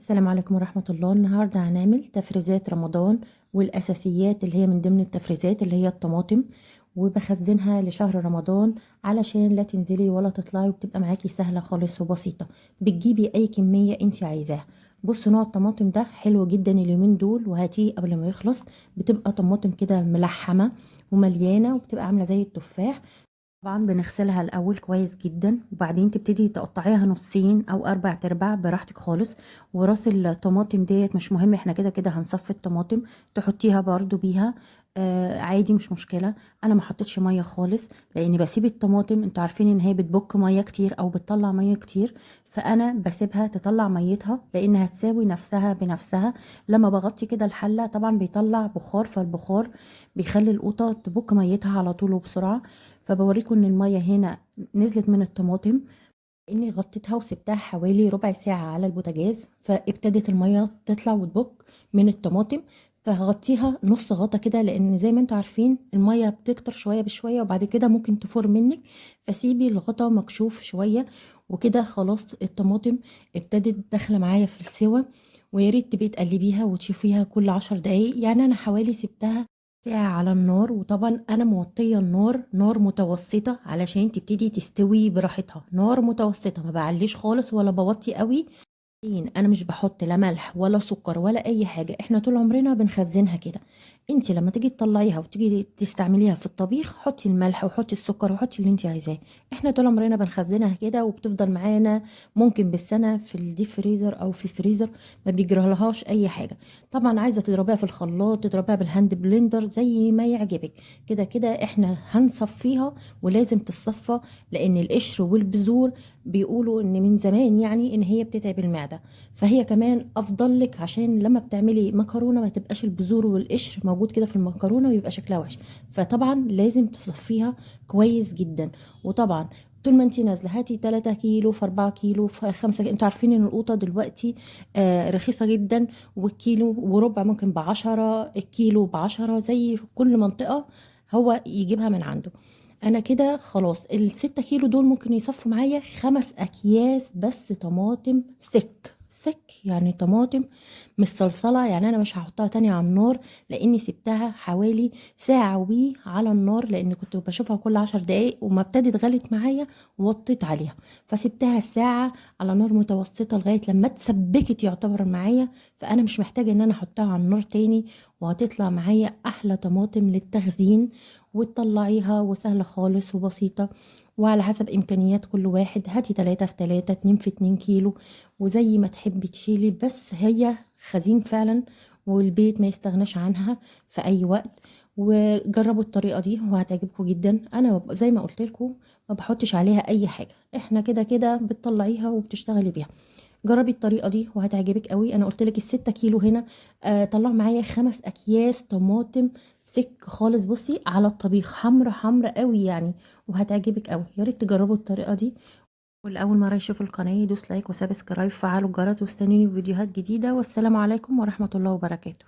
السلام عليكم ورحمة الله. النهاردة هنعمل تفريزات رمضان، والأساسيات اللي هي من ضمن التفريزات اللي هي الطماطم، وبخزنها لشهر رمضان علشان لا تنزلي ولا تطلعي، وبتبقى معاكي سهلة خالص وبسيطة. بتجيبي أي كمية انت عايزاها. بصوا نوع الطماطم ده حلو جدا اليومين دول، وهاتيه قبل ما يخلص. بتبقى طماطم كده ملحمة ومليانة، وبتبقى عاملة زي التفاح. طبعا بنغسلها الاول كويس جدا، وبعدين تبتدي تقطعيها نصين او اربع ترباع براحتك خالص. وراس الطماطم ديت مش مهم، احنا كده كده هنصفي الطماطم. تحطيها برضو بيها عادي، مش مشكله. انا ما حطيتش ميه خالص، لاني بسيب الطماطم، انتوا عارفين ان هي بتبك ميه كتير او بتطلع ميه كتير. فانا بسيبها تطلع ميتها، لانها تساوي نفسها بنفسها. لما بغطي كده الحله طبعا بيطلع بخار، فالبخار بيخلي القوطه تبك ميتها على طول وبسرعه. فبوريكم ان المية هنا نزلت من الطماطم، اني غطيتها وسبتها حوالي ربع ساعة على البوتاجاز، فابتدت المية تطلع وتبك من الطماطم. فهغطيها نص غطا كده، لان زي ما انتوا عارفين المية بتكتر شوية بشوية، وبعد كده ممكن تفور منك. فسيبي الغطا مكشوف شوية. وكده خلاص الطماطم ابتدت داخلة معايا في السوا. ويا ريت تبقي تقلبيها وتشوفيها كل 10 دقايق. يعني انا حوالي سبتها ساعة على النار، وطبعا انا موطية النار نار متوسطة علشان تبتدي تستوي براحتها. نار متوسطة، ما بعليش خالص ولا بوطي قوي. انا مش بحط لا ملح ولا سكر ولا اي حاجه، احنا طول عمرنا بنخزنها كده. انت لما تيجي تطلعيها وتيجي تستعمليها في الطبيخ، حطي الملح وحطي السكر وحطي اللي انت عايزاه. احنا طول عمرنا بنخزنها كده، وبتفضل معانا ممكن بالسنه في الديب فريزر او في الفريزر. ما بيجرالهاش اي حاجه. طبعا عايزه تضربيها في الخلاط، تضربيها بالهاند بلندر زي ما يعجبك. كده كده احنا هنصفيها، ولازم تتصفى. لان القشر والبذور بيقولوا ان من زمان يعني ان هي بتتعب المعده. فهي كمان افضل لك، عشان لما بتعملي مكرونه ما تبقاش البذور والقشر موجود كده في المكرونه ويبقى شكلها وحش. فطبعا لازم تصفيها كويس جدا. وطبعا طول ما انت نازله هاتي 3 كيلو في 4 كيلو في 5 كيلو. انتوا عارفين ان القوطه دلوقتي رخيصه جدا. والكيلو وربع ممكن ب10، الكيلو ب10، زي في كل منطقه هو يجيبها من عنده. انا كده خلاص ال6 كيلو دول ممكن يصفوا معايا 5 اكياس بس طماطم سك سك، يعني طماطم مش صلصلة. يعني انا مش هحطها تاني على النار، لاني سبتها حوالي ساعة على النار، لان كنت بشوفها كل 10 دقايق وما ابتدت غلت معايا وطيت عليها. فسبتها ساعة على نار متوسطة لغاية لما اتسبكت يعتبر معايا. فانا مش محتاجة ان انا احطها على النار تاني، وهتطلع معايا احلى طماطم للتخزين. وتطلعيها وسهلة خالص وبسيطة. وعلى حسب إمكانيات كل واحد، هاتي 3 في 3، 2 في 2 كيلو، وزي ما تحبي تشيلي. بس هي خزين فعلا، والبيت ما يستغناش عنها في أي وقت. وجربوا الطريقة دي وهتعجبكم جدا. أنا زي ما قلت لكم ما بحطش عليها أي حاجة، احنا كده كده بتطلعيها وبتشتغلي بيها. جربي الطريقه دي وهتعجبك قوي. انا قلت لك ال6 كيلو هنا طلعوا معايا 5 اكياس طماطم سك خالص. بصي على الطبيخ حمرا حمرا قوي يعني. وهتعجبك قوي، يا ريت تجربوا الطريقه دي. والاول مره يشوف القناه يدوس لايك وسبسكرايب، فعلوا الجرس واستنوني في فيديوهات جديده. والسلام عليكم ورحمه الله وبركاته.